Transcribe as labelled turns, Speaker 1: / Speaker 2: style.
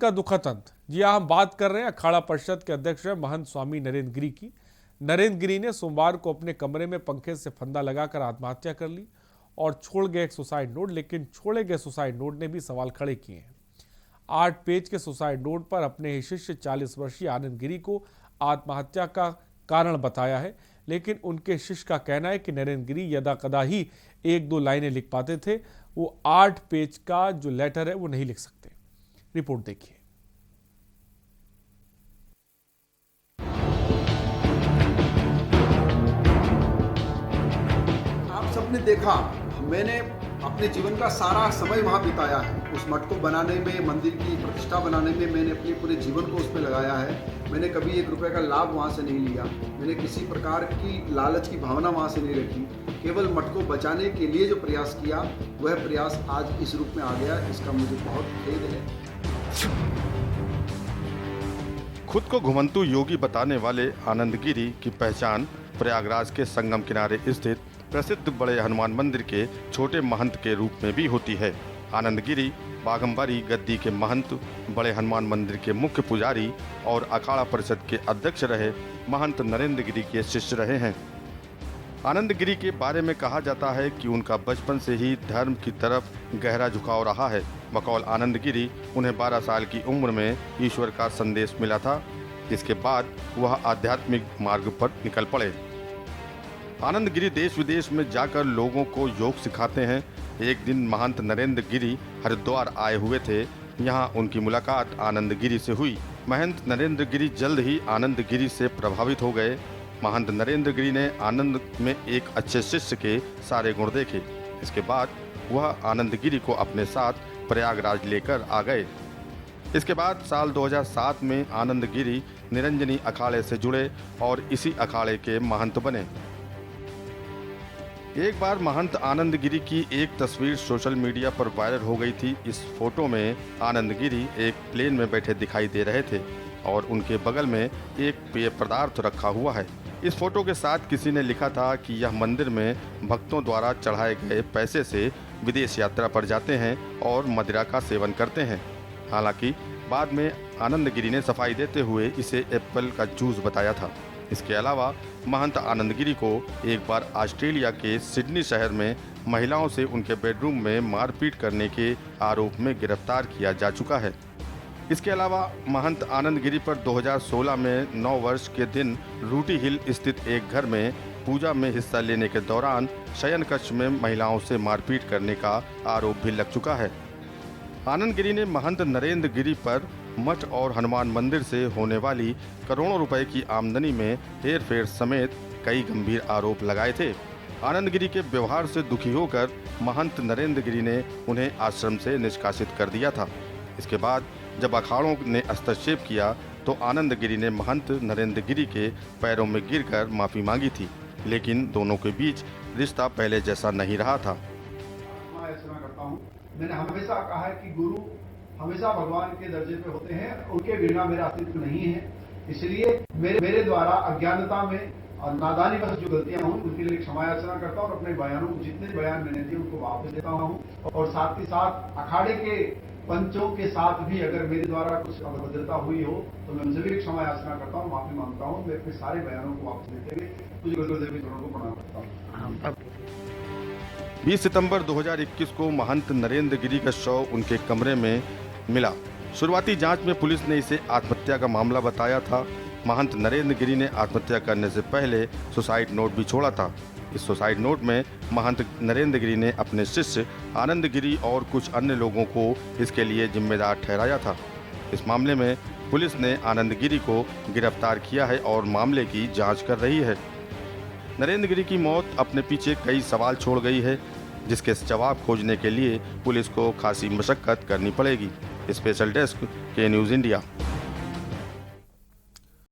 Speaker 1: का दुखद अंत। जी हाँ, हम बात कर रहे हैं अखाड़ा परिषद के अध्यक्ष महंत स्वामी नरेंद्र गिरी की। नरेंद्र गिरी ने सोमवार को अपने कमरे में पंखे से फंदा लगाकर आत्महत्या कर ली और छोड़ गए एक सुसाइड नोट। लेकिन छोड़े गए सुसाइड नोट ने भी सवाल खड़े किए हैं। 8 पेज के सुसाइड नोट पर अपने ही शिष्य 40 वर्षीय आनंद गिरी को आत्महत्या का कारण बताया है, लेकिन उनके शिष्य का कहना है कि नरेंद्र गिरी यदा कदा ही 1-2 लाइनें लिख पाते थे। वो 8 पेज का जो लेटर है वो नहीं लिख सकते। रिपोर्ट देखिए।
Speaker 2: आप सबने देखा, मैंने अपने जीवन का सारा समय वहाँ बिताया है। उस मठ को बनाने में, मंदिर की प्रतिष्ठा बनाने में मैंने अपने पूरे जीवन को उस पर लगाया है। मैंने कभी 1 रुपये का लाभ वहाँ से नहीं लिया। मैंने किसी प्रकार की लालच की भावना वहाँ से नहीं रखी। केवल मठ को बचाने के लिए जो प्रयास किया, वह प्रयास आज इस रूप में आ गया। इसका मुझे बहुत खेद है।
Speaker 3: खुद को घुमंतु योगी बताने वाले आनंद गिरी की पहचान प्रयागराज के संगम किनारे स्थित प्रसिद्ध बड़े हनुमान मंदिर के छोटे महंत के रूप में भी होती है। आनंद गिरी बागंबारी गद्दी के महंत, बड़े हनुमान मंदिर के मुख्य पुजारी और अखाड़ा परिषद के अध्यक्ष रहे महंत नरेंद्र गिरी के शिष्य रहे हैं। आनंद गिरी के बारे में कहा जाता है कि उनका बचपन से ही धर्म की तरफ गहरा झुकाव रहा है। बकौल आनंद गिरी, उन्हें 12 साल की उम्र में ईश्वर का संदेश मिला था। इसके बाद वह आध्यात्मिक मार्ग पर निकल पड़े। आनंद गिरी देश विदेश में जाकर लोगों को योग सिखाते हैं। एक दिन महंत नरेंद्र गिरी हरिद्वार आए हुए थे। यहाँ उनकी मुलाकात आनंद गिरी से हुई। महंत नरेंद्र गिरी जल्द ही आनंद गिरी से प्रभावित हो गए। महंत नरेंद्र गिरी ने आनंद में एक अच्छे शिष्य के सारे गुण देखे। इसके बाद वह आनंद गिरी को अपने साथ प्रयागराज लेकर आ गए। इसके बाद साल 2007 में आनंद गिरी निरंजनी अखाड़े से जुड़े और इसी अखाड़े के महंत बने। एक बार महंत आनंद गिरी की एक तस्वीर सोशल मीडिया पर वायरल हो गई थी। इस फोटो में आनंद गिरी एक प्लेन में बैठे दिखाई दे रहे थे और उनके बगल में एक पेय पदार्थ रखा हुआ है। इस फोटो के साथ किसी ने लिखा था कि यह मंदिर में भक्तों द्वारा चढ़ाए गए पैसे से विदेश यात्रा पर जाते हैं और मदिरा का सेवन करते हैं। हालांकि बाद में आनंद गिरी ने सफाई देते हुए इसे एप्पल का जूस बताया था। इसके अलावा महंत आनंद गिरी को एक बार ऑस्ट्रेलिया के सिडनी शहर में महिलाओं से उनके बेडरूम में मारपीट करने के आरोप में गिरफ्तार किया जा चुका है। इसके अलावा महंत आनंद गिरी पर 2016 में 9 वर्ष के दिन रूटी हिल स्थित एक घर में पूजा में हिस्सा लेने के दौरान शयन कक्ष में महिलाओं से मारपीट करने का आरोप भी लग चुका है। आनंद गिरी ने महंत नरेंद्र गिरी पर मठ और हनुमान मंदिर से होने वाली करोड़ों रुपए की आमदनी में हेरफेर समेत कई गंभीर आरोप लगाए थे। आनंद गिरी के व्यवहार से दुखी होकर महंत नरेंद्र गिरी ने उन्हें आश्रम से निष्कासित कर दिया था। इसके बाद जब अखाड़ों ने हस्तक्षेप किया तो आनंद गिरी ने महंत नरेंद्र गिरी के पैरों में गिरकर माफी मांगी थी, लेकिन दोनों के बीच रिश्ता पहले जैसा नहीं रहा था।
Speaker 2: मैंने हमेशा कहा है कि गुरु हमेशा भगवान के दर्जे पे होते हैं, उनके बिना मेरा अस्तित्व नहीं है। इसलिए मेरे द्वारा अज्ञानता में और नादानी बस जो गलतियां हुई उनके लिए क्षमा याचना करता हूं और अपने बयानों को जितने बयान मैंने दिए उनको वापस देता हूं। और साथ ही साथ अखाड़े के पंचों के साथ भी अगर मेरे द्वारा कुछ अभद्रता हुई हो तो मैं उनसे भी क्षमा याचना करता हूँ, माफी मांगता हूँ। मैं अपने सारे बयानों को वापस लेते हुए कुछ गुरुदेव को प्रणाम करता हूँ।
Speaker 3: 20 सितंबर 2021 को महंत नरेंद्र गिरी का शव उनके कमरे में मिला। शुरुआती जांच में पुलिस ने इसे आत्महत्या का मामला बताया था। महंत नरेंद्र गिरी ने आत्महत्या करने से पहले सुसाइड नोट भी छोड़ा था। इस सुसाइड नोट में महंत नरेंद्र गिरी ने अपने शिष्य आनंद गिरी और कुछ अन्य लोगों को इसके लिए जिम्मेदार ठहराया था। इस मामले में पुलिस ने आनंद गिरी को गिरफ्तार किया है और मामले की जांच कर रही है। नरेंद्र गिरी की मौत अपने पीछे कई सवाल छोड़ गई है, जिसके जवाब खोजने के लिए पुलिस को खासी मशक्कत करनी पड़ेगी। स्पेशल डेस्क के न्यूज़ इंडिया।